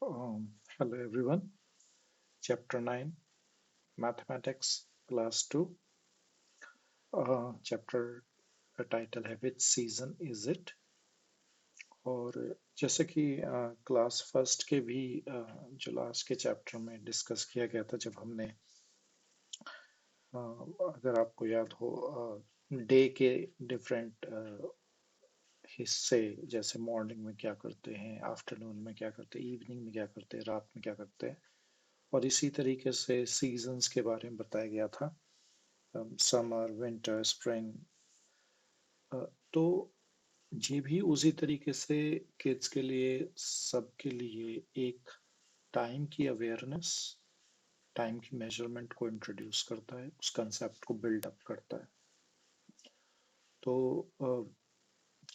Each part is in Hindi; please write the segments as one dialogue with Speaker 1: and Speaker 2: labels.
Speaker 1: Hello everyone. Chapter 9 Mathematics Class 2. Chapter का टाइटल है Which season is it? और जैसे कि क्लास फर्स्ट के भी जो लास्ट के चैप्टर में डिस्कस किया गया था जब हमने अगर आपको याद हो डे के डिफरेंट हिस्से जैसे मॉर्निंग में क्या करते हैं, आफ्टरनून में क्या करते हैं, इवनिंग में क्या करते हैं, रात में क्या करते हैं, और इसी तरीके से सीजन्स के बारे में बताया गया था। Summer, winter, spring. तो ये भी उसी तरीके से किड्स के लिए, सबके लिए एक टाइम की अवेयरनेस, टाइम की मेजरमेंट को इंट्रोड्यूस करता है, उस कंसेप्ट को बिल्ड अप करता है। तो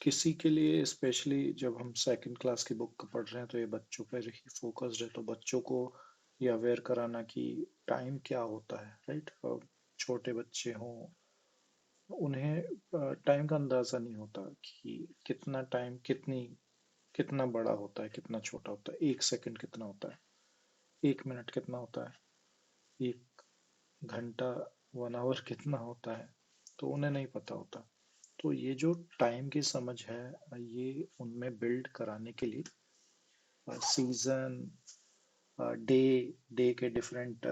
Speaker 1: किसी के लिए स्पेशली जब हम सेकंड क्लास की बुक पढ़ रहे हैं तो ये बच्चों पर ही फोकस्ड है, तो बच्चों को ये अवेयर कराना कि टाइम क्या होता है, राइट। छोटे बच्चे हों, उन्हें टाइम का अंदाजा नहीं होता कि कितना टाइम, कितना बड़ा होता है, कितना छोटा होता है, एक सेकंड कितना होता है, एक मिनट कितना होता है, एक घंटा, 1 आवर कितना होता है, तो उन्हें नहीं पता होता। तो ये जो टाइम की समझ है, ये उनमें बिल्ड कराने के लिए सीजन, डे, डे के डिफरेंट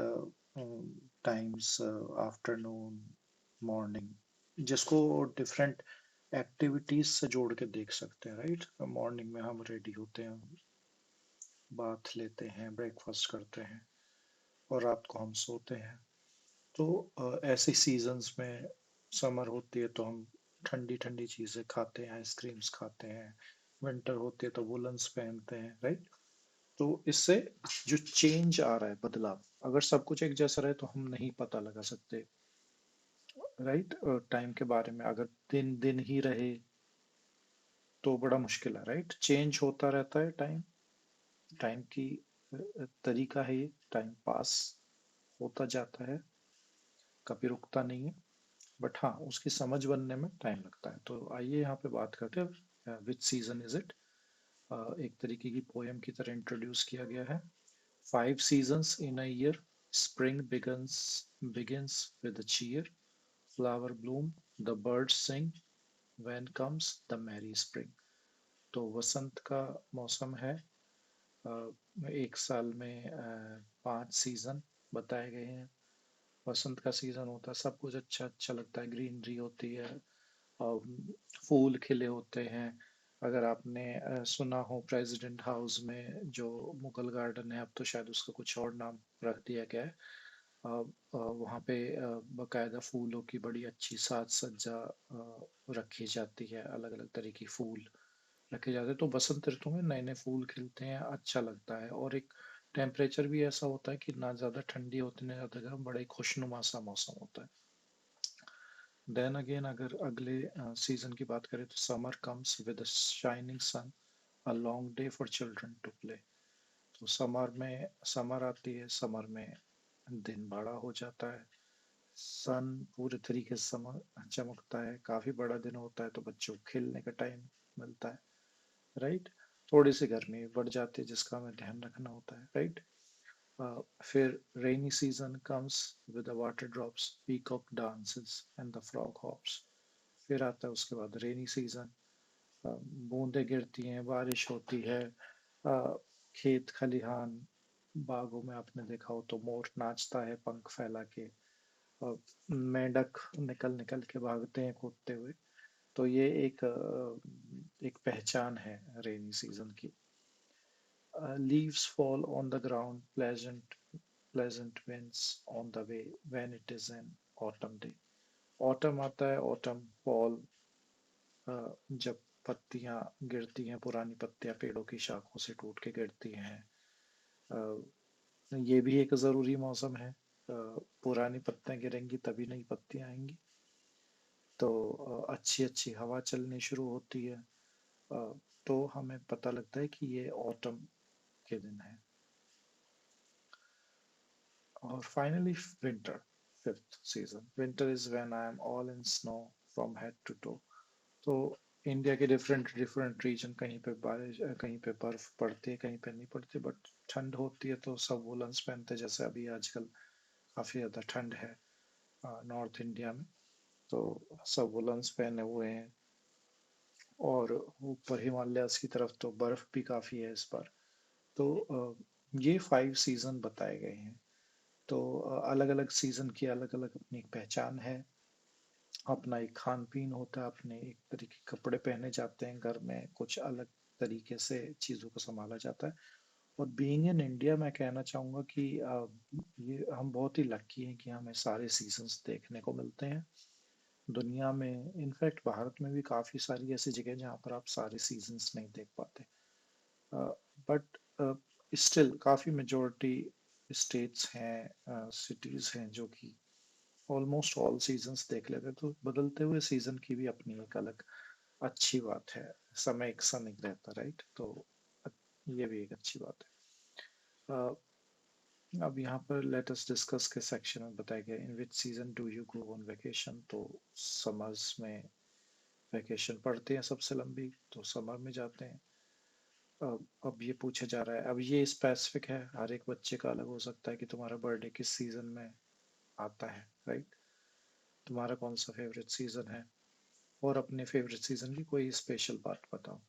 Speaker 1: टाइम्स, आफ्टरनून, मॉर्निंग, जिसको डिफरेंट एक्टिविटीज से जोड़ के देख सकते हैं, राइट। मॉर्निंग में हम रेडी होते हैं, बाथ लेते हैं, ब्रेकफास्ट करते हैं, और रात को हम सोते हैं। तो ऐसे सीजन्स में समर होती है तो हम ठंडी ठंडी चीजें खाते हैं, आइसक्रीम्स खाते हैं। विंटर होती है तो वुलन्स पहनते हैं, राइट। तो इससे जो चेंज आ रहा है, बदलाव, अगर सब कुछ एक जैसा रहे तो हम नहीं पता लगा सकते, राइट। टाइम के बारे में अगर दिन दिन ही रहे तो बड़ा मुश्किल है, राइट। चेंज होता रहता है टाइम, टाइम की तरीका है ये, टाइम पास होता जाता है, कभी रुकता नहीं है। बट हाँ, उसकी समझ बनने में टाइम लगता है। तो आइए यहाँ पे बात करते हैं विच सीजन इज इट। एक तरीके की पोएम की तरह इंट्रोड्यूस किया गया है। 5 seasons in a year. Spring begins with a cheer. Flower bloom, the birds sing. When comes the merry spring. तो वसंत का मौसम है। एक साल में 5 सीजन बताए गए हैं। बसंत का सीजन होता है, सब कुछ अच्छा अच्छा लगता है, ग्रीनरी होती है, फूल खिले होते हैं। अगर आपने सुना हो प्रेसिडेंट हाउस में जो मुगल गार्डन है, अब तो शायद उसका कुछ और नाम रख दिया गया है। वहाँ पे बकायदा फूलों की बड़ी अच्छी साज सज्जा रखी जाती है, अलग अलग तरह की फूल रखे जाते हैं। तो बसंत ऋतु में नए नए फूल खिलते हैं, अच्छा लगता है। और एक टेम्परेचर भी ऐसा होता है कि ना ज़्यादा ठंडी होती है ना ज़्यादा गर्म, बड़ा ही खुशनुमा सा मौसम होता है। देन अगेन अगर अगले सीजन की बात करें तो summer comes with shining sun, a long day for children to play. तो समर आती है, समर में दिन बड़ा हो जाता है, सन पूरे तरीके से चमकता है, काफी बड़ा दिन होता है, तो बच्चों को खेलने का टाइम मिलता है, राइट। थोड़ी सी गर्मी बढ़ जाती है जिसका हमें ध्यान रखना होता है, राइट। फिर rainy season comes with the water drops, peacock dances and the frog hops. फिर आता है उसके बाद रेनी सीजन, बूंदें गिरती हैं, बारिश होती है, खेत खलिहान, बागों में आपने देखा हो तो मोर नाचता है पंख फैला के, और मेंढक निकल निकल के भागते हैं कूदते हुए। तो ये एक पहचान है रेनी सीजन की। Leaves fall on the ground, pleasant winds on the way when it is an autumn day. Autumn आता है, autumn fall, जब पत्तियां गिरती हैं, पुरानी पत्तियां पेड़ों की शाखों से टूट के गिरती हैं। ये भी एक जरूरी मौसम है। पुरानी पत्तियां गिरेंगी तभी नई पत्तियां आएंगी। तो अच्छी अच्छी हवा चलनी शुरू होती है। तो हमें पता लगता है कि ये ऑटम के दिन है। और finally winter, fifth season. Winter is when I am all in snow from head to toe. तो इंडिया के डिफरेंट डिफरेंट रीजन, कहीं पे बारिश, कहीं पे बर्फ पड़ती है, कहीं पे नहीं पड़ती, बट ठंड होती है तो सब वुलन्स पहनते हैं। जैसे अभी आजकल काफी ज्यादा ठंड है नॉर्थ इंडिया में, तो सब वुलन्स पहने हुए हैं। और ऊपर हिमालयास की तरफ तो बर्फ भी काफी है इस बार। तो ये 5 सीजन बताए गए हैं। तो अलग अलग सीजन की अलग अलग अपनी एक पहचान है, अपना एक खान पीन होता है, अपने एक तरीके के कपड़े पहने जाते हैं, घर में कुछ अलग तरीके से चीज़ों को संभाला जाता है। और बीइंग इन इंडिया मैं कहना चाहूँगा कि ये हम बहुत ही लकी हैं कि हमें सारे सीजन्स देखने को मिलते हैं। दुनिया में इनफैक्ट भारत में भी काफ़ी सारी ऐसी जगह हैं जहाँ पर आप सारे सीजन्स नहीं देख पाते, बट स्टिल काफ़ी मेजोरिटी स्टेट्स हैं, सिटीज़ हैं जो कि ऑलमोस्ट ऑल सीजन्स देख लेते हैं। तो बदलते हुए सीजन की भी अपनी एक अलग अच्छी बात है। समय एक सा नहीं रहता, राइट? तो ये भी एक अच्छी बात है। अब यहाँ पर लेट अस डिस्कस के सेक्शन में बताया गया in which season do you go on vacation. तो समर्स में वेकेशन पड़ते हैं सबसे लंबी, तो समर में जाते हैं। अब ये पूछा जा रहा है, अब ये स्पेसिफिक है, हर एक बच्चे का अलग हो सकता है कि तुम्हारा बर्थडे किस सीजन में आता है, राइट? तुम्हारा कौन सा फेवरेट सीजन है, और अपने फेवरेट सीजन की कोई स्पेशल बात बताओ।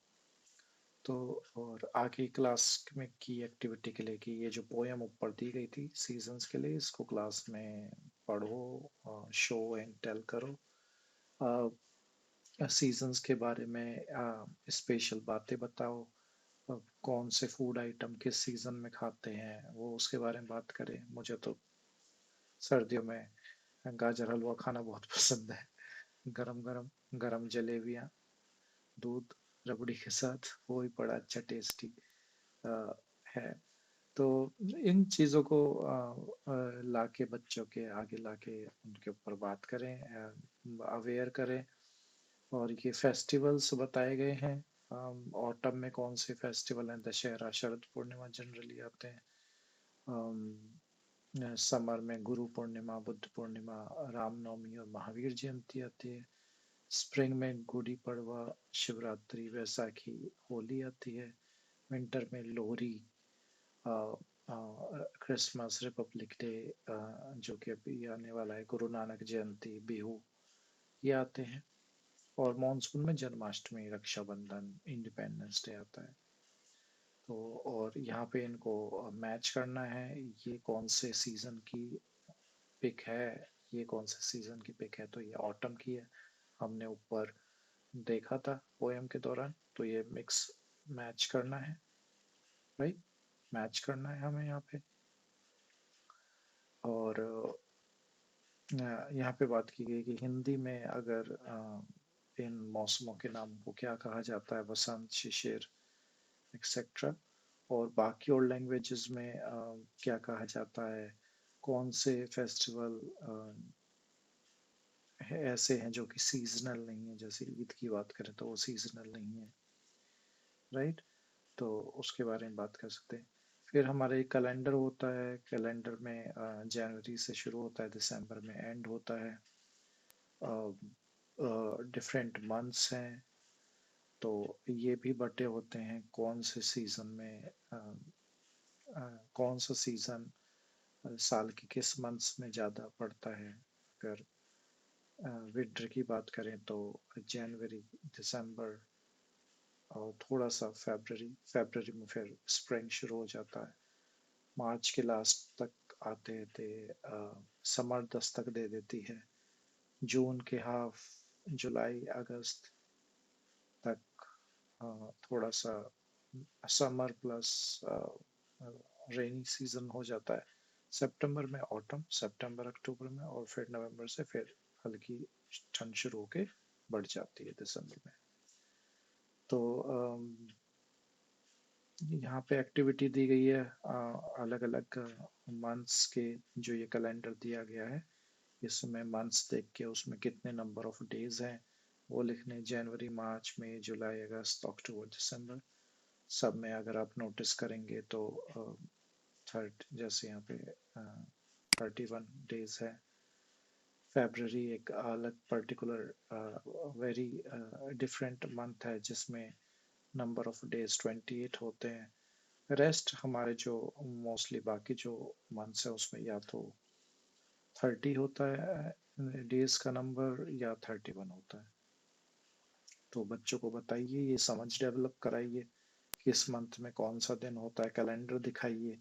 Speaker 1: तो और आगे क्लास में की एक्टिविटी के लिए कि ये जो पोयम ऊपर दी गई थी सीजन्स के लिए, इसको क्लास में पढ़ो, शो एंड टेल करो, सीजन्स के बारे में स्पेशल बातें बताओ, कौन से फूड आइटम किस सीजन में खाते हैं वो उसके बारे में बात करें। मुझे तो सर्दियों में गाजर हलवा खाना बहुत पसंद है, गरम गरम गरम जलेबियाँ दूध रबड़ी के साथ, वो भी बड़ा अच्छा टेस्टी है। तो इन चीज़ों को लाके बच्चों के आगे लाके उनके ऊपर बात करें, अवेयर करें। और ये फेस्टिवल्स बताए गए हैं। ऑटम में कौन से फेस्टिवल हैं, दशहरा शरद पूर्णिमा जनरली आते हैं। समर में गुरु पूर्णिमा, बुद्ध पूर्णिमा, रामनवमी और महावीर जयंती आती है। स्प्रिंग में गुड़ी पड़वा, शिवरात्रि, वैसाखी, होली आती है। विंटर में लोहरी, क्रिसमस, रिपब्लिक डे, जो कि अभी आने वाला है, गुरु नानक जयंती, बिहू, ये आते हैं। और मॉनसून में जन्माष्टमी, रक्षाबंधन, इंडिपेंडेंस डे आता है। तो और यहाँ पे इनको मैच करना है, ये कौन से सीजन की पिक है, ये कौन से सीजन की पिक है। तो ये ऑटम की है, हमने ऊपर देखा था पोएम के दौरान। तो ये मिक्स मैच करना है, राइट? मैच करना है हमें यहाँ पे। और यहाँ पे बात की गई कि हिंदी में अगर इन मौसमों के नाम को क्या कहा जाता है, बसंत, शिशिर, एक्सेट्रा। और बाकी और लैंग्वेजेस में क्या कहा जाता है, कौन से फेस्टिवल ऐसे हैं जो कि सीजनल नहीं है। जैसे ईद की बात करें तो वो सीजनल नहीं है, राइट? तो उसके बारे में बात कर सकते हैं। फिर हमारा एक कैलेंडर होता है, कैलेंडर में जनवरी से शुरू होता है, दिसंबर में एंड होता है। डिफरेंट मंथ्स हैं, तो ये भी बटे होते हैं कौन से सीजन में, कौन सा सीजन साल के किस मंथ्स में ज़्यादा पड़ता है। अगर विंटर की बात करें तो जनवरी, दिसंबर और थोड़ा सा फरवरी, फरवरी में फिर स्प्रिंग शुरू हो जाता है। मार्च के लास्ट तक आते थे, समर दस्तक दे देती है। जून के हाफ, जुलाई अगस्त तक थोड़ा सा समर प्लस रेनी सीजन हो जाता है। सितंबर में ऑटम, सितंबर अक्टूबर में, और फिर नवंबर से फिर हल्की ठंड शुरू होके बढ़ जाती है दिसंबर में। तो यहाँ पे एक्टिविटी दी गई है अलग अलग मंथ्स के, जो ये कैलेंडर दिया गया है इसमें मंथ्स देख के उसमें कितने नंबर ऑफ डेज हैं वो लिखने। जनवरी, मार्च, मई, जुलाई, अगस्त, अक्टूबर, दिसंबर, सब में अगर आप नोटिस करेंगे तो थर्ड, जैसे यहाँ पे 31 डेज है। फेब्रवरी एक अलग पर्टिकुलर वेरी डिफरेंट मंथ है जिसमें नंबर ऑफ डेज 28 होते हैं। रेस्ट हमारे जो मोस्टली बाकी जो मंथ्स है उसमें या तो 30 होता है डेज का नंबर या 31 होता है। तो बच्चों को बताइए, ये समझ डेवलप कराइए किस मंथ में कौन सा दिन होता है, कैलेंडर दिखाइए।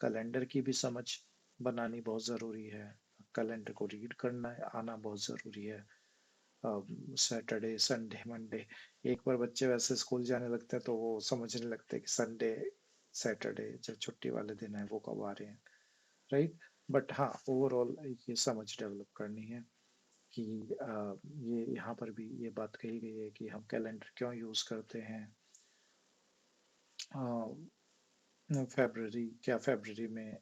Speaker 1: कैलेंडर की भी समझ बनानी बहुत ज़रूरी है। कैलेंडर को रीड करना आना बहुत ज़रूरी है। सैटरडे संडे मंडे, एक बार बच्चे वैसे स्कूल जाने लगते हैं तो वो समझने लगते हैं कि संडे सैटरडे जो छुट्टी वाले दिन है वो कब आ रहे हैं, राइट। बट हाँ, ओवरऑल ये समझ डेवलप करनी है कि ये यहाँ पर भी ये बात कही गई है कि हम कैलेंडर क्यों यूज़ करते हैं। फरवरी में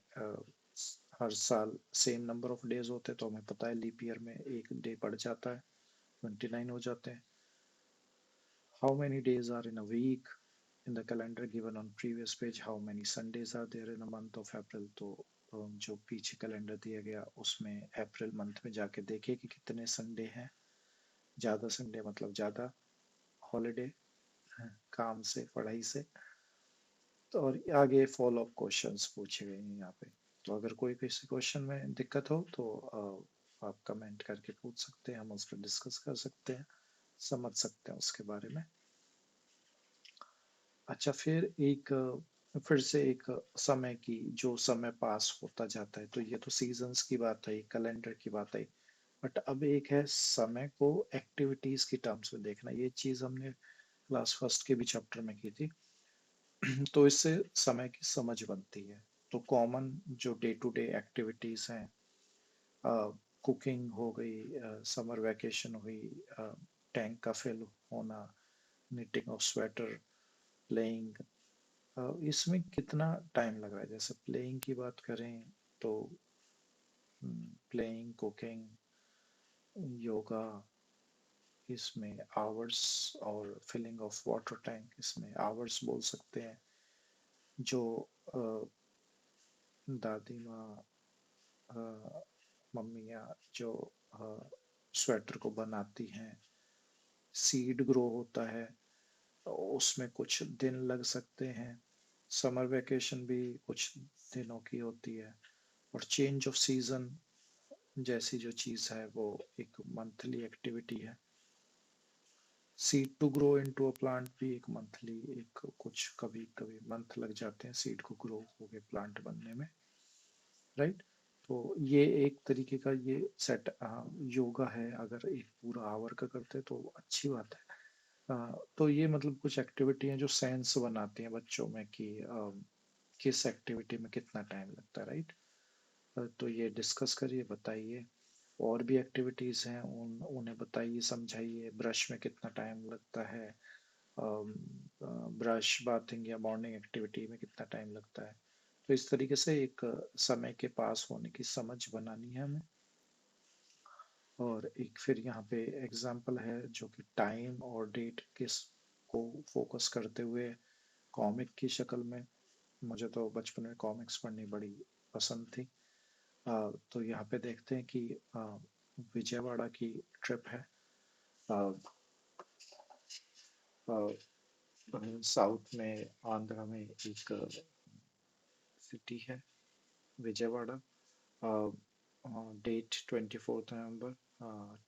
Speaker 1: हर साल सेम नंबर ऑफ डेज होते हैं, तो हमें पता है लीप ईयर में एक डे बढ़ जाता है, 29 हो जाते हैं। How many days are in a week in the calendar given on previous page, how many Sundays are there in a month of April? तो जो पीछे कैलेंडर दिया गया उसमें अप्रैल मंथ में जाके देखिए कि कितने संडे हैं। ज़्यादा संडे मतलब ज़्यादा हॉलीडे, काम से पढ़ाई से। तो और आगे फॉलो अप क्वेश्चंस पूछे गए हैं यहाँ पे। तो अगर कोई किसी क्वेश्चन में दिक्कत हो तो आप कमेंट करके पूछ सकते हैं, हम उस पर डिस्कस कर सकते हैं, समझ सकते हैं उसके बारे में। अच्छा, फिर से एक समय की जो समय पास होता जाता है, तो ये तो सीजन्स की बात है, कैलेंडर की बात है। बट अब एक है समय को एक्टिविटीज की टर्म्स में देखना। ये चीज हमने क्लास फर्स्ट के भी चैप्टर में की थी। तो इससे समय की समझ बनती है। तो कॉमन जो डे टू डे एक्टिविटीज हैं, कुकिंग हो गई, समर वैकेशन हुई, टैंक का फिल होना, निटिंग ऑफ स्वेटर, प्लेइंग, इसमें कितना टाइम लग रहा है। जैसे प्लेइंग की बात करें तो प्लेइंग, कुकिंग, योगा, इसमें आवर्स, और फिलिंग ऑफ वाटर टैंक, इसमें आवर्स बोल सकते हैं। जो दादी माँ, मम्मियाँ जो स्वेटर को बनाती हैं, सीड ग्रो होता है, उसमें कुछ दिन लग सकते हैं। समर वेकेशन भी कुछ दिनों की होती है। और चेंज ऑफ सीजन जैसी जो चीज़ है वो एक मंथली एक्टिविटी है। Seed to grow into a plant भी एक मंथली, एक कुछ कभी कभी मंथ लग जाते हैं सीड को ग्रो होके प्लांट बनने में, राइट। तो ये एक तरीके का ये सेट योगा है। अगर एक पूरा आवर का करते हैं तो अच्छी बात है। तो ये मतलब कुछ एक्टिविटी हैं जो सेंस बनाती हैं बच्चों में कि किस एक्टिविटी में कितना टाइम लगता है, राइट। तो ये डिस्कस करिए, बताइए। और भी एक्टिविटीज हैं उन्हें बताइए, समझाइए। ब्रश में कितना टाइम लगता है, ब्रश बाथिंग या मॉर्निंग एक्टिविटी में कितना टाइम लगता है। तो इस तरीके से एक समय के पास होने की समझ बनानी है हमें। और एक फिर यहाँ पे एग्जाम्पल है जो कि टाइम और डेट किस को फोकस करते हुए कॉमिक की शक्ल में। मुझे तो बचपन में कॉमिक्स पढ़नी बड़ी पसंद थी। तो यहाँ पे देखते हैं कि विजयवाड़ा की ट्रिप है। साउथ में, आंध्र में एक सिटी है Vijayawada. Date 24 November,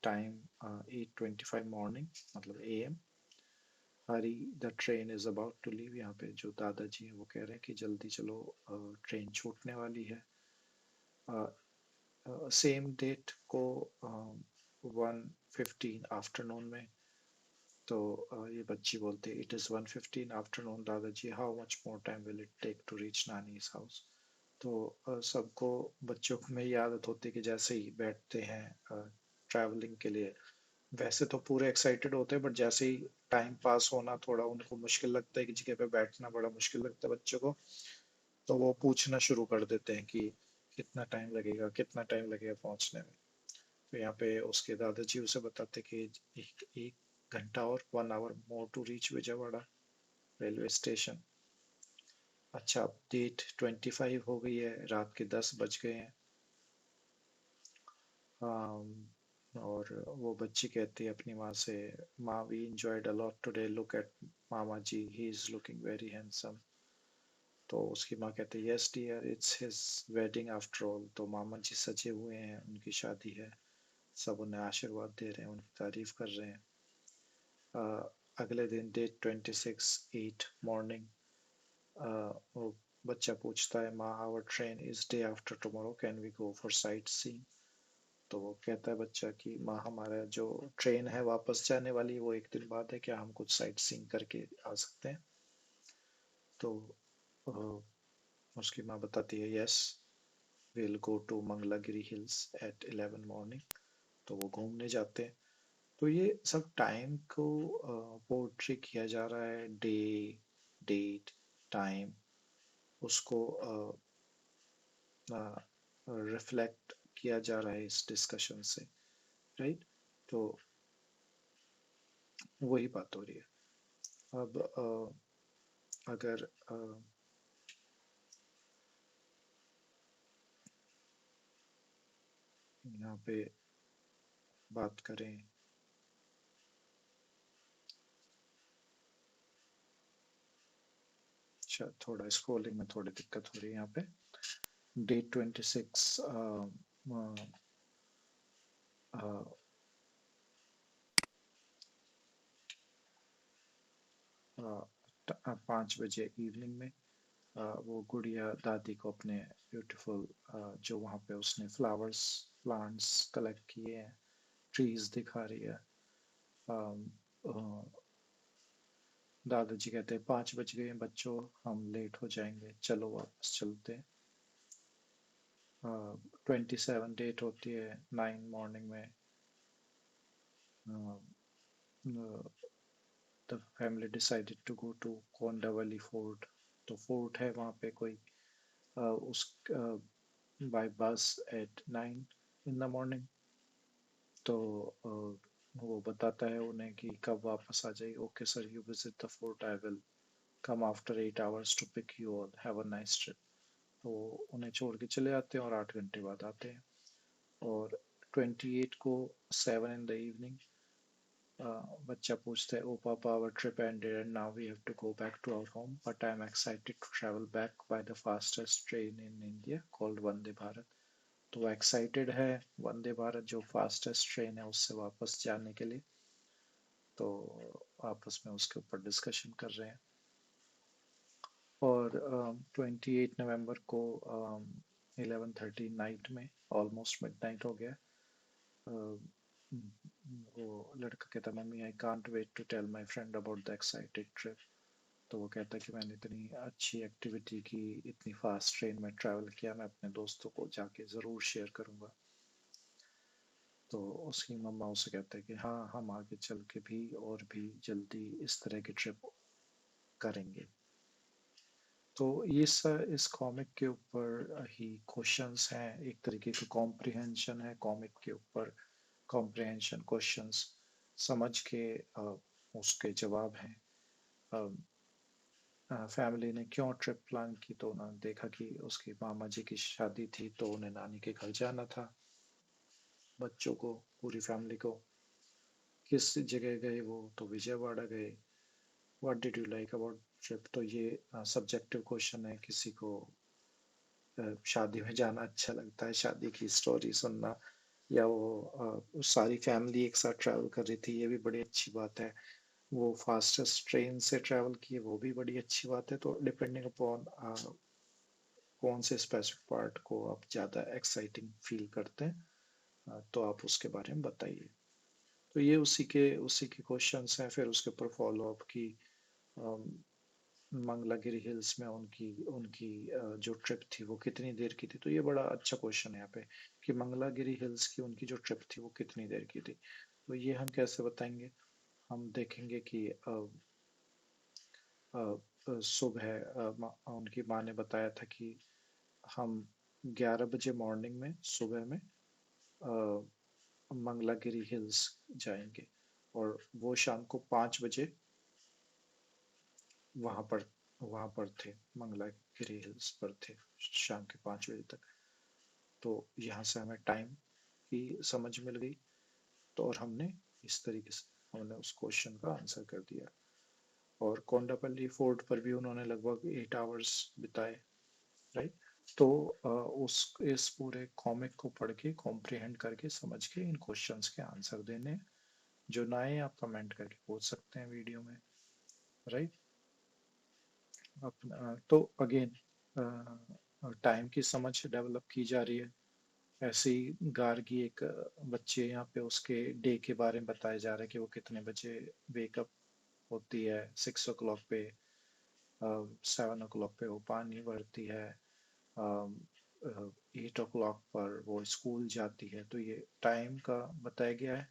Speaker 1: time 8:25 morning, मतलब AM। Hurry, the train is about to leave. यहाँ पे जो दादाजी हैं वो कह रहे हैं कि जल्दी चलो, ट्रेन छूटने वाली है। सेम डेट को 1:15 आफ्टरनून में, तो ये बच्ची बोलती है इट इज़ 1:15 आफ्टरनून दादाजी, how much more time will it take to reach नानीज हाउस। तो सबको, बच्चों में ये आदत होती है कि जैसे ही बैठते हैं ट्रैवलिंग के लिए, वैसे तो पूरे एक्साइटेड होते हैं, बट जैसे ही टाइम पास होना थोड़ा उनको मुश्किल लगता है, कि जगह पे बैठना बड़ा मुश्किल लगता है बच्चों को, तो वो पूछना शुरू कर देते हैं कि कितना टाइम लगेगा, कितना टाइम लगेगा पहुंचने में। तो यहाँ पे उसके दादाजी उसे बताते कि एक घंटा और, 1 hour more to reach Vijayawada railway station. अच्छा, अब डेट 25 हो गई है, रात के 10 बज गए हैं। और वो बच्ची कहती है अपनी माँ से, माँ we enjoyed a lot today, look at मामा जी, he is looking very handsome. तो उसकी माँ कहती है yes dear, it's his wedding after all. तो मामा जी सजे हुए हैं, उनकी शादी है, सब उन्हें आशीर्वाद दे रहे हैं, उनकी तारीफ कर रहे हैं। अगले दिन डेट 26/8 मॉर्निंग, वो बच्चा पूछता है माँ our train is day after tomorrow, can we go for sightseeing. तो वो कहता है बच्चा कि माँ हमारा जो ट्रेन है वापस जाने वाली वो एक दिन बाद है, क्या हम कुछ साइट सीइंग करके आ सकते हैं। तो अ, उसकी माँ बताती है yes, will go to Mangalagiri hills at 11 morning. तो वो घूमने जाते हैं। तो ये सब टाइम को पोर्ट्री किया जा रहा है, डे, डेट, टाइम, उसको रिफ्लेक्ट किया जा रहा है इस डिस्कशन से, राइट। तो वही बात हो रही है। अब अगर यहाँ पे बात करें, अच्छा थोड़ा स्क्रॉलिंग में थोड़ी दिक्कत हो रही है यहाँ पे। डेट 26 5 बजे इवनिंग में वो गुड़िया दादी को अपने ब्यूटीफुल जो वहाँ पे उसने फ्लावर्स प्लांट्स कलेक्ट किए हैं, ट्रीज दिखा रही है। अम, अ, दादाजी कहते हैं 5 बज गए हैं बच्चों, हम लेट हो जाएंगे, चलो वापस चलते हैं। 27 डेट होती है 9 मॉर्निंग में। The family decided to go to Kondavalli fort. तो फोर्ट है वहाँ पे कोई, उस बाय बस एट 9 इन द मॉर्निंग। तो वो बताता है उन्हें कि कब वापस आ जाइए। Okay sir, you visit the fort, I will come after 8 hours to pick you और हैव अ नाइस ट्रिप। तो उन्हें छोड़ के चले आते हैं और 8 घंटे बाद आते हैं। और 28 को 7 in the evening बच्चा पूछता है ओ पापा our trip ended and now we have to go back to our home, but I am excited to travel back by the fastest train in India called Vande Bharat. तो वो एक्साइटेड है वंदे भारत जो फास्टेस्ट ट्रेन है उससे वापस जाने के लिए। तो आपस में उसके ऊपर डिस्कशन कर रहे हैं। और 28 नवंबर को 11:30 नाइट में, ऑलमोस्ट मिड नाइट हो गया, वो लड़का कहता mummy I can't wait to tell my friend about the excited trip. तो वो कहता है कि मैंने इतनी अच्छी एक्टिविटी की, इतनी फास्ट ट्रेन में ट्रैवल किया, मैं अपने दोस्तों को जाके ज़रूर शेयर करूँगा। तो उसकी मम्मा उसे कहते हैं कि हाँ हम आगे चल के भी और भी जल्दी इस तरह की ट्रिप करेंगे। तो ये सर इस कॉमिक के ऊपर ही क्वेश्चंस हैं, एक तरीके का कॉम्प्रिहेंशन है कॉमिक के ऊपर, कॉम्प्रिहेंशन क्वेश्चंस समझ के उसके जवाब हैं। फैमिली ने क्यों ट्रिप प्लान की, तो उन्होंने देखा कि उसकी मामा जी की शादी थी तो उन्हें नानी के घर जाना था। बच्चों को, पूरी फैमिली को, किस जगह गए वो, तो विजयवाड़ा गए। What did you like about trip, तो ये सब्जेक्टिव क्वेश्चन है। किसी को शादी में जाना अच्छा लगता है, शादी की स्टोरी सुनना, या वो सारी फैमिली एक साथ ट्रैवल कर रही थी, ये भी बड़ी अच्छी बात है। वो फास्टेस्ट ट्रेन से ट्रैवल किए, वो भी बड़ी अच्छी बात है। तो डिपेंडिंग अपॉन कौन से स्पेसिफिक पार्ट को आप ज़्यादा एक्साइटिंग फील करते हैं, तो आप उसके बारे में बताइए। तो ये उसी के क्वेश्चंस हैं। फिर उसके ऊपर फॉलो अप की, अम, मंगलागिरी हिल्स में उनकी उनकी जो ट्रिप थी वो कितनी देर की थी। तो ये बड़ा अच्छा क्वेश्चन है यहाँ पे कि मंगलागिरी हिल्स की उनकी जो ट्रिप थी वो कितनी देर की थी। तो ये हम कैसे बताएंगे, हम देखेंगे कि सुबह उनकी माँ ने बताया था कि हम 11 बजे मॉर्निंग में, सुबह में मंगलागिरी हिल्स जाएंगे। और वो शाम को 5 बजे वहां पर वहां पर थे, मंगलागिरी हिल्स पर थे शाम के 5 बजे तक। तो यहाँ से हमें टाइम की समझ मिल गई। तो और हमने इस तरीके से हमने उस क्वेश्चन का आंसर कर दिया। और कोंडापल्ली फोर्ट पर भी उन्होंने लगभग 8 आवर्स बिताए, राइट। तो उस इस पूरे कॉमिक को पढ़ के कॉम्प्रिहेंड करके समझ के इन क्वेश्चंस के आंसर देने। जो ना आए आप कमेंट करके पूछ सकते हैं वीडियो में, राइट। अपना तो अगेन टाइम की समझ डेवलप की जा रही है। ऐसे ही गार्गी एक बच्चे यहाँ पे उसके डे के बारे में बताया जा रहा है कि वो कितने बजे वेकअप होती है, 6 o'clock पे, 7 o'clock पे वो पानी भरती है, 8 o'clock पर वो स्कूल जाती है। तो ये टाइम का बताया गया है।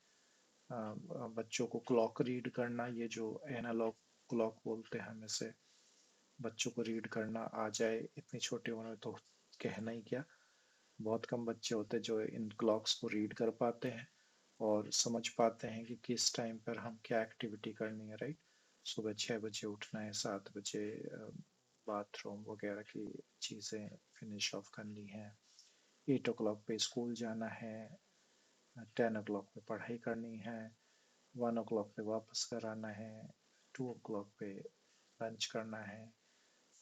Speaker 1: बच्चों को क्लॉक रीड करना, ये जो एनालॉग क्लॉक बोलते हैं, हमें से बच्चों को रीड करना आ जाए इतनी छोटी उम्र में तो कहना ही क्या। बहुत कम बच्चे होते हैं जो इन क्लॉक्स को रीड कर पाते हैं और समझ पाते हैं कि किस टाइम पर हम क्या एक्टिविटी करनी है, राइट। सुबह 6 बजे उठना है, 7 बजे बाथरूम वगैरह की चीज़ें फिनिश ऑफ करनी है, 8 o'clock पे स्कूल जाना है, 10 o'clock पे पढ़ाई करनी है, 1 o'clock पे वापस घर आना है, 2 o'clock पे लंच करना है,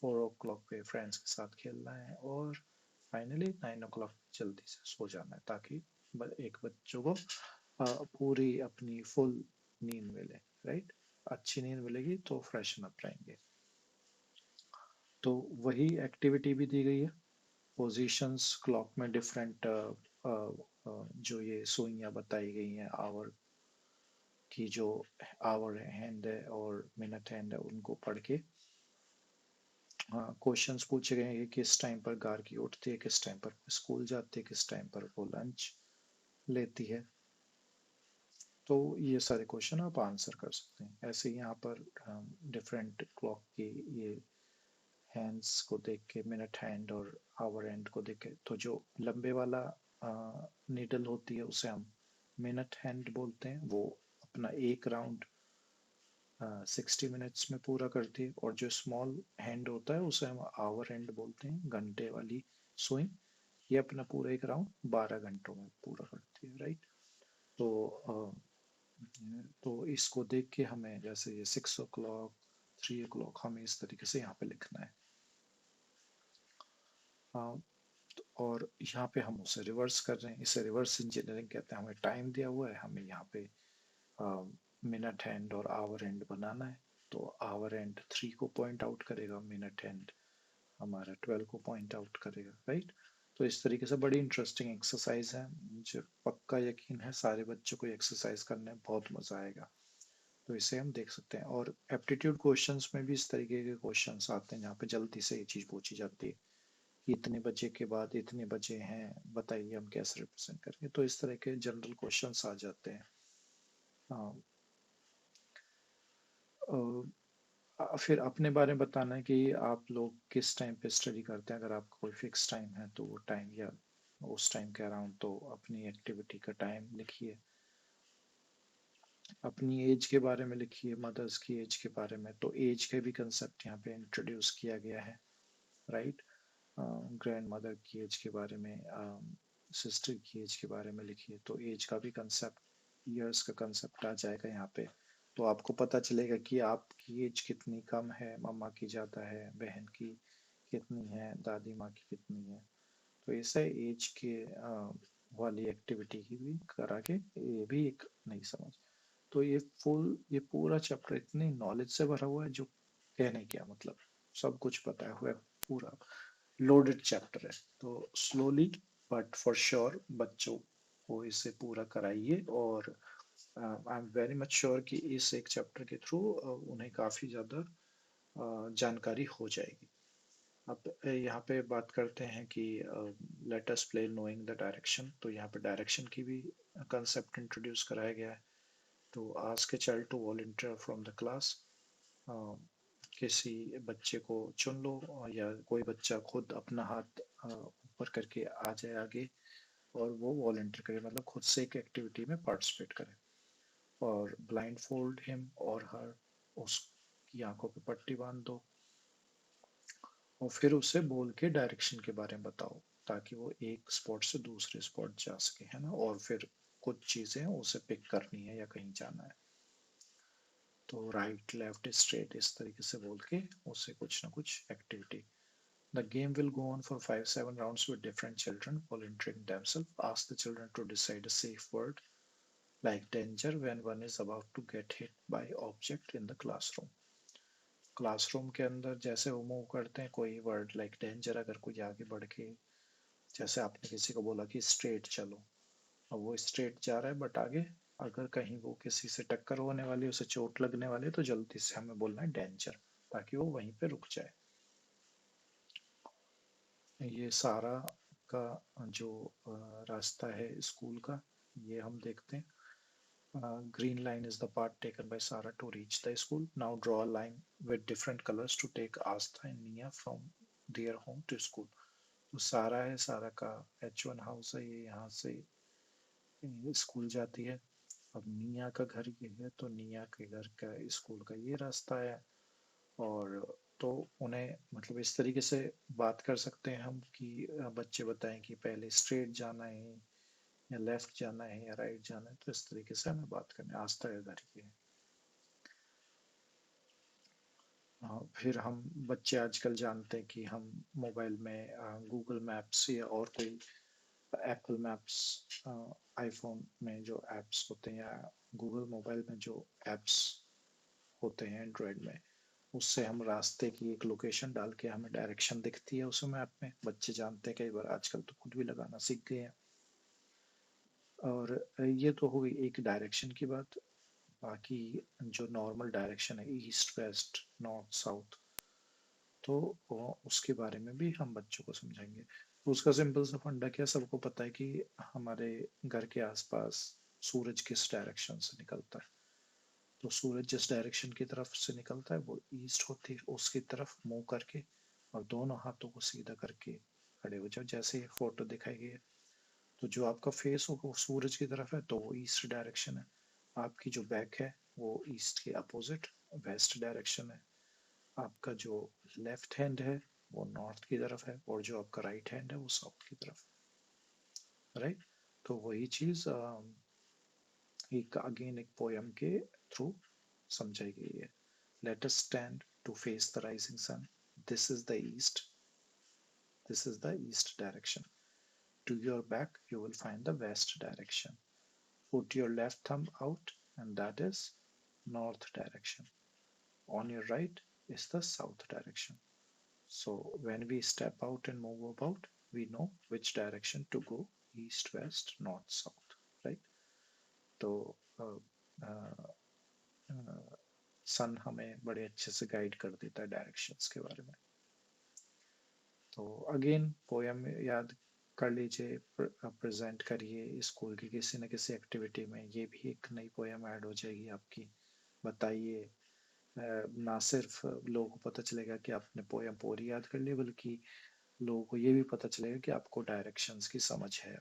Speaker 1: 4 o'clock पे फ्रेंड्स के साथ खेलना है, और फाइनली 9 o'clock जल्दी से सो जाना है, ताकि एक बच्चों को पूरी अपनी फुल नींद मिले, राइट। अच्छी नींद मिलेगी तो फ्रेशन अप रहेंगे। तो वही एक्टिविटी भी दी गई है। पोजीशंस क्लॉक में डिफरेंट जो ये सुइयां बताई गई हैं आवर की, जो आवर हैंड है और मिनट हैंड है, उनको पढ़ के क्वेश्चंस पूछे गए हैं कि किस टाइम पर गार्गी उठती है, किस टाइम पर स्कूल जाती है, किस टाइम पर वो लंच लेती है। तो ये सारे क्वेश्चन आप आंसर कर सकते हैं। ऐसे ही यहाँ पर डिफरेंट क्लॉक की ये हैंड्स को देख के, मिनट हैंड और आवर हैंड को देख के, तो जो लंबे वाला नीडल होती है उसे हम मिनट हैंड बोलते हैं। वो अपना एक राउंड 60 मिनट्स में पूरा करती है। और जो स्मॉल हैंड होता है उसे हम आवर हैंड बोलते हैं, घंटे वाली सुई। ये अपना पूरा एक राउंड 12 घंटों में पूरा करती है, राइट। तो तो इसको देख के हमें, जैसे ये 6 o'clock, 3 o'clock, हमें इस तरीके से यहाँ पे लिखना है। और यहाँ पे हम उसे रिवर्स कर रहे हैं, इसे रिवर्स इंजीनियरिंग कहते हैं। हमें टाइम दिया हुआ है, हमें यहाँ पे मिनट हैंड और आवर हैंड बनाना है। तो आवर हैंड 3 को पॉइंट आउट करेगा, मिनट हैंड हमारा 12 को पॉइंट आउट करेगा, राइट। तो इस तरीके से बड़ी इंटरेस्टिंग एक्सरसाइज है। मुझे पक्का यकीन है सारे बच्चों को एक्सरसाइज करने में बहुत मजा आएगा। तो इसे हम देख सकते हैं। और एप्टीट्यूड क्वेश्चंस में भी इस तरीके के क्वेश्चंस आते हैं जहाँ पे जल्दी से ये चीज पूछी जाती है कि इतने बजे के बाद इतने बजे हैं, बताइए हम कैसे रिप्रेजेंट करेंगे। तो इस तरह के जनरल क्वेश्चंस आ जाते हैं। फिर अपने बारे में बताना है कि आप लोग किस टाइम पे स्टडी करते हैं। अगर आपका कोई फिक्स टाइम है तो वो टाइम, या उस टाइम के अराउंड, तो अपनी एक्टिविटी का टाइम लिखिए। अपनी एज के बारे में लिखिए, मदर्स की एज के बारे में। तो एज के भी कंसेप्ट यहाँ पे इंट्रोड्यूस किया गया है, राइट। ग्रैंड मदर की एज के बारे में, सिस्टर की एज के बारे में लिखिए। तो एज का भी कंसेप्ट, ईयर्स का कंसेप्ट आ जाएगा यहाँ पे। तो आपको पता चलेगा कि आपकी एज कितनी कम है, मम्मा की ज़्यादा है, बहन की कितनी है, दादी माँ की कितनी है। तो ऐसे एज के वाली एक्टिविटी की भी करा के, ये भी एक नई समझ। तो ये पूरा चैप्टर इतनी नॉलेज से भरा हुआ है, जो कहने क्या मतलब, सब कुछ पता हुआ है, पूरा लोडेड चैप्टर है। तो स्लोली बट फॉर श्योर बच्चों को इसे पूरा कराइए। और I am very much sure कि इस एक चैप्टर के थ्रू उन्हें काफ़ी ज़्यादा जानकारी हो जाएगी। अब यहाँ पे बात करते हैं कि let us play knowing the direction. तो यहाँ पे डायरेक्शन की भी कंसेप्ट इंट्रोड्यूस कराया गया है। तो ask a child to volunteer from the class. किसी बच्चे को चुन लो, या कोई बच्चा खुद अपना हाथ ऊपर करके आ जाए आगे, और वो वॉलंटियर करे, मतलब खुद से एक एक्टिविटी में पार्टिसिपेट करे। और ब्लाइंड फोल्ड हिम और हर, उसकी आंखों पे पट्टी बांध दो, और फिर उसे बोल के डायरेक्शन के बारे में बताओ, ताकि वो एक स्पॉट से दूसरे स्पॉट जा सके, है ना। और फिर कुछ चीजें उसे पिक करनी है या कहीं जाना है। तो राइट लेफ्ट स्ट्रेट इस तरीके से बोल के उसे कुछ ना कुछ activity. The game will go on for 5-7 rounds with different children volunteering themselves. Ask the children to decide a safe word like danger when one is about to get hit by object in the classroom. Classroom के अंदर जैसे वो मूव करते हैं, कोई वर्ड लाइक डेंजर अगर कोई आगे बढ़ के, जैसे आपने किसी को बोला कि स्ट्रेट चलो, अब वो स्ट्रेट जा रहा है बट आगे अगर कहीं वो किसी से टक्कर होने वाली, उसे चोट लगने वाली, तो जल्दी से हमें बोलना है डेंजर, ताकि वो वहीं पे रुक जाए। ये सारा का जो रास्ता है स्कूल का, ये हम देखते हैं। Green line is the part taken by Sarah to reach the school. Now draw a line with different colors to take Astha and Nia from their home to school. तो सारा है, सारा का H1 हाउस है, ये यहाँ से स्कूल जाती है। अब निया का घर ये है, तो निया के घर का स्कूल का ये रास्ता है। और तो उन्हें मतलब इस तरीके से बात कर सकते हैं हम कि बच्चे बताएं कि पहले स्ट्रेट जाना है या लेफ्ट जाना है या राइट जाना है, तो इस तरीके से हमें बात करनी है। आस्था का घर ये है। फिर हम बच्चे आजकल जानते हैं कि हम मोबाइल में गूगल मैप्स या और कोई एप्पल मैप्स, आईफोन में जो एप्स होते हैं या गूगल मोबाइल में जो एप्स होते हैं एंड्रॉयड में, उससे हम रास्ते की एक लोकेशन डाल के हमें डायरेक्शन दिखती है उस मैप में। बच्चे जानते हैं, कई बार आजकल तो खुद भी लगाना सीख गए हैं। और ये तो हुई एक डायरेक्शन की बात। बाकी जो नॉर्मल डायरेक्शन है, ईस्ट वेस्ट नॉर्थ साउथ, तो उसके बारे में भी हम बच्चों को समझाएंगे। तो उसका सिंपल सा फंडा क्या, सबको पता है कि हमारे घर के आसपास सूरज किस डायरेक्शन से निकलता है। तो सूरज जिस डायरेक्शन की तरफ से निकलता है वो ईस्ट होती है, उसकी तरफ मुंह करके और दोनों हाथों को सीधा करके खड़े हो जाओ, जैसे ये फोटो दिखाई गई है। तो जो आपका फेस होगा वो सूरज की तरफ है, तो वो ईस्ट डायरेक्शन है। आपकी जो बैक है वो ईस्ट के अपोजिट वेस्ट डायरेक्शन है। आपका जो लेफ्ट हैंड है वो नॉर्थ की तरफ है, और जो आपका राइट हैंड है वो साउथ की तरफ, राइट। तो वही चीज एक अगेन एक पोयम के थ्रू समझाई गई है। Let us stand to face the rising sun, this is the east, this is the east direction. To your back you will find the west direction. Put your left thumb out, and that is north direction. On your right is the south direction. So when we step out and move about, we know which direction to go, east, west, north, south, right? तो सन हमें बड़े अच्छे से गाइड कर देता है डायरेक्शंस के बारे में। तो अगेन पोयम याद कर लीजिए, प्रेजेंट करिए स्कूल की किसी न किसी एक्टिविटी में, ये भी एक नई पोयम ऐड हो जाएगी आपकी। बताइए, ना सिर्फ लोगों को पता चलेगा कि आपने पोयम पूरी याद कर ली, बल्कि लोगों को ये भी पता चलेगा कि आपको डायरेक्शंस की समझ है।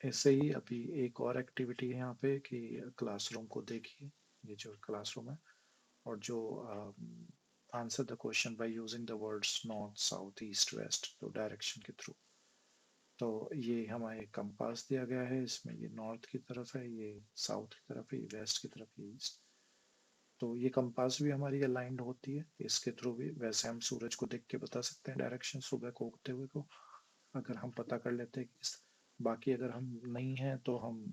Speaker 1: ऐसे ही अभी एक और एक्टिविटी है यहाँ पे कि क्लासरूम को देखिए, ये जो क्लासरूम है, और जो answer the question by using the words north south east west, तो डायरेक्शन के थ्रू। तो ये हमारे कंपास दिया गया है, इसमें ये नॉर्थ की तरफ है, ये साउथ की तरफ है, ये वेस्ट की तरफ, ये ईस्ट। तो ये कंपास भी हमारी अलाइंड होती है इसके थ्रू भी। वैसे हम सूरज को देख के बता सकते हैं डायरेक्शन, सुबह को उगते हुए को अगर हम पता कर लेते हैं कि बाकी अगर हम नहीं है तो हम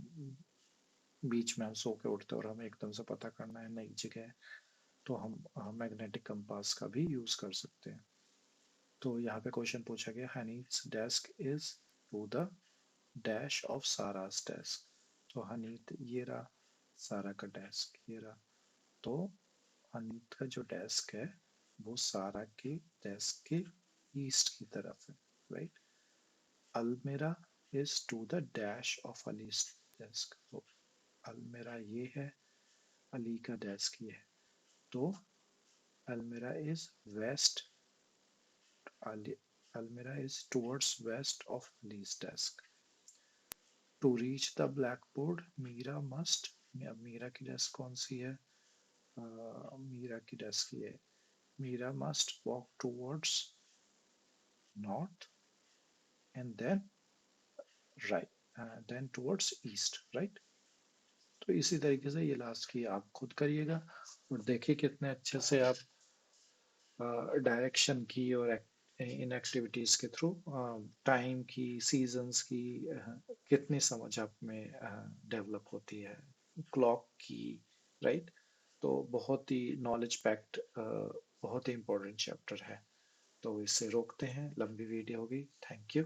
Speaker 1: बीच में हम सो के उठते और हमें एकदम से पता करना है नई जगह, तो हम मैग्नेटिक कंपास का भी यूज कर सकते हैं। तो यहाँ पे क्वेश्चन पूछा गया, Honey's desk is to the dash of Sara's desk. तो हनीत ये रहा, सारा का डेस्क ये रहा। तो हनीत का जो डेस्क है वो सारा के डेस्क के ईस्ट की तरफ है, right. Almirah is to the dash of Ali's desk. तो अलमेरा ये है, अली का डेस्क ये है। तो almirah is west, almirah is towards west of Ali's desk. To reach the blackboard Meera must, Meera की डेस्क कौन सी है, मीरा की डेस्क ये है। Meera must walk towards north and then right, then towards east, right. तो इसी तरीके से ये लास्ट की आप खुद करिएगा और देखिए कितने अच्छे से आप डायरेक्शन की और इन एक्टिविटीज के थ्रू टाइम की, सीजन्स की कितनी समझ आप में डेवलप होती है, क्लॉक की, राइट। तो बहुत ही नॉलेज पैक्ड, बहुत ही इंपॉर्टेंट चैप्टर है। तो इसे रोकते हैं, लंबी वीडियो होगी। Thank you.